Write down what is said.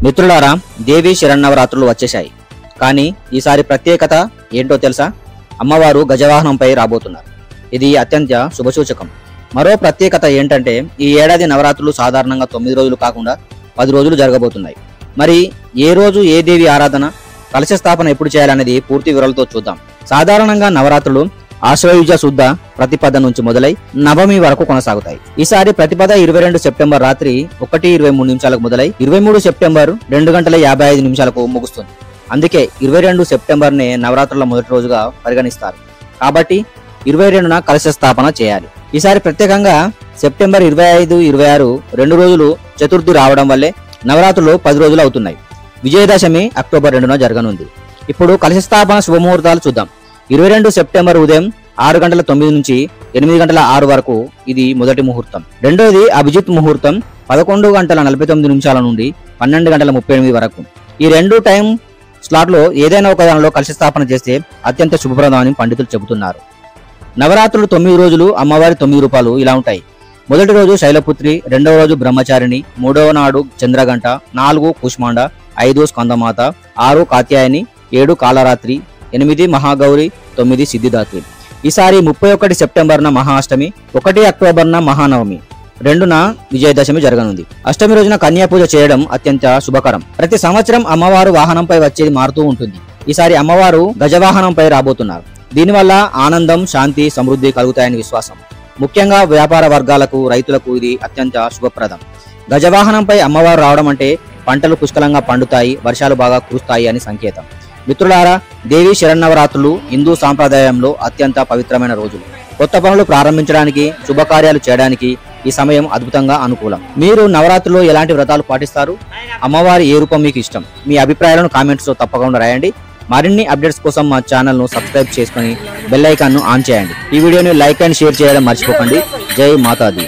మిత్రులారా, దేవి శరన్నవరాత్రులు వచ్చేశాయి. కానీ ఈసారి ప్రత్యేకత ఏంటో తెలుసా? అమ్మవారు గజవాహనంపై రాబోతున్నారు. ఇది అత్యంత శుభసూచకం. మరో ప్రత్యేకత ఏంటంటే, ఈ ఏడాది నవరాత్రులు సాధారణంగా 9 రోజులు కాకుండా 10 రోజులు జరగబోతున్నాయి. మరి ఏ రోజు ఏ దేవి ఆరాధన, కలశ స్థాపన ఎప్పుడు చేయాలనేది పూర్తి వివరాలతో చూద్దాం. సాధారణంగా నవరాత్రులు ఆశ్వయుజ శుద్ధ ప్రతిపద నుంచి మొదలై నవమి వరకు కొనసాగుతాయి. ఈసారి ప్రతిపద 22 సెప్టెంబర్ రాత్రి 1:23 నిమిషాలకు మొదలై 23 సెప్టెంబర్ 2:55 నిమిషాలకు ముగుస్తుంది. అందుకే 22 సెప్టెంబర్ నే నవరాత్రుల మొదటి రోజుగా పరిగణిస్తారు. కాబట్టి 22న కలశ స్థాపన చేయాలి. ఈసారి ప్రత్యేకంగా సెప్టెంబర్ 25, 26 2 రోజులు చతుర్థి రావడం వల్లే నవరాత్రులు 10 రోజులు అవుతున్నాయి. విజయదశమి అక్టోబర్ 2న జరగనుంది. ఇప్పుడు కలశ స్థాపన శుభముహూర్తాలు చూద్దాం. 22 సెప్టెంబర్ ఉదయం 6:09 నుంచి 8:06 వరకు ఇది మొదటి ముహూర్తం. రెండోది అభిజిత్ ముహూర్తం 11:49 నిమిషాల నుండి 12:38 వరకు. ఈ రెండు టైం స్లాట్లో ఏదైనా ఒక దానిలో కలశ స్థాపన చేస్తే అత్యంత శుభప్రదం అని పండితులు చెబుతున్నారు. నవరాత్రులు 9 రోజులు అమ్మవారి 9 రూపాలు ఇలా ఉంటాయి. మొదటి రోజు శైలపుత్రి, రెండవ రోజు బ్రహ్మచారిణి, మూడవ నాడు చంద్రగంట, 4 కూష్మాండ, 5 స్కందమాత, 6 కాత్యాయని, 7 కాలరాత్రి, 8 మహాగౌరి, 9 సిద్ధిదాత్రి. ఈసారి 31 సెప్టెంబర్న మహాష్టమి, 1 అక్టోబర్న మహానవమి, 2న విజయదశమి జరగనుంది. అష్టమి రోజున కన్యాపూజ చేయడం అత్యంత శుభకరం. ప్రతి సంవత్సరం అమ్మవారు వాహనంపై వచ్చేది మారుతూ ఉంటుంది. ఈసారి అమ్మవారు గజవాహనంపై రాబోతున్నారు. దీనివల్ల ఆనందం, శాంతి, సమృద్ధి కలుగుతాయని విశ్వాసం. ముఖ్యంగా వ్యాపార వర్గాలకు, రైతులకు ఇది అత్యంత శుభప్రదం. గజవాహనంపై అమ్మవారు రావడం అంటే పంటలు పుష్కలంగా పండుతాయి, వర్షాలు బాగా కురుస్తాయి అని సంకేతం. మిత్రులారా, దేవి శరన్నవరాత్రులు హిందూ సాంప్రదాయంలో అత్యంత పవిత్రమైన రోజులు. కొత్త పనులు ప్రారంభించడానికి, శుభకార్యాలు చేయడానికి ఈ సమయం అద్భుతంగా అనుకూలం. మీరు నవరాత్రుల్లో ఎలాంటి వ్రతాలు పాటిస్తారు? అమ్మవారి ఏ రూపం మీకు ఇష్టం? మీ అభిప్రాయాలను కామెంట్స్ లో తప్పకుండా రాయండి. మరిన్ని అప్డేట్స్ కోసం మా ఛానల్ ను సబ్స్క్రైబ్ చేసుకుని బెల్ ఐకాన్ ను ఆన్ చేయండి. ఈ వీడియోని లైక్ అండ్ షేర్ చేయడం మర్చిపోకండి. జై మాతాది.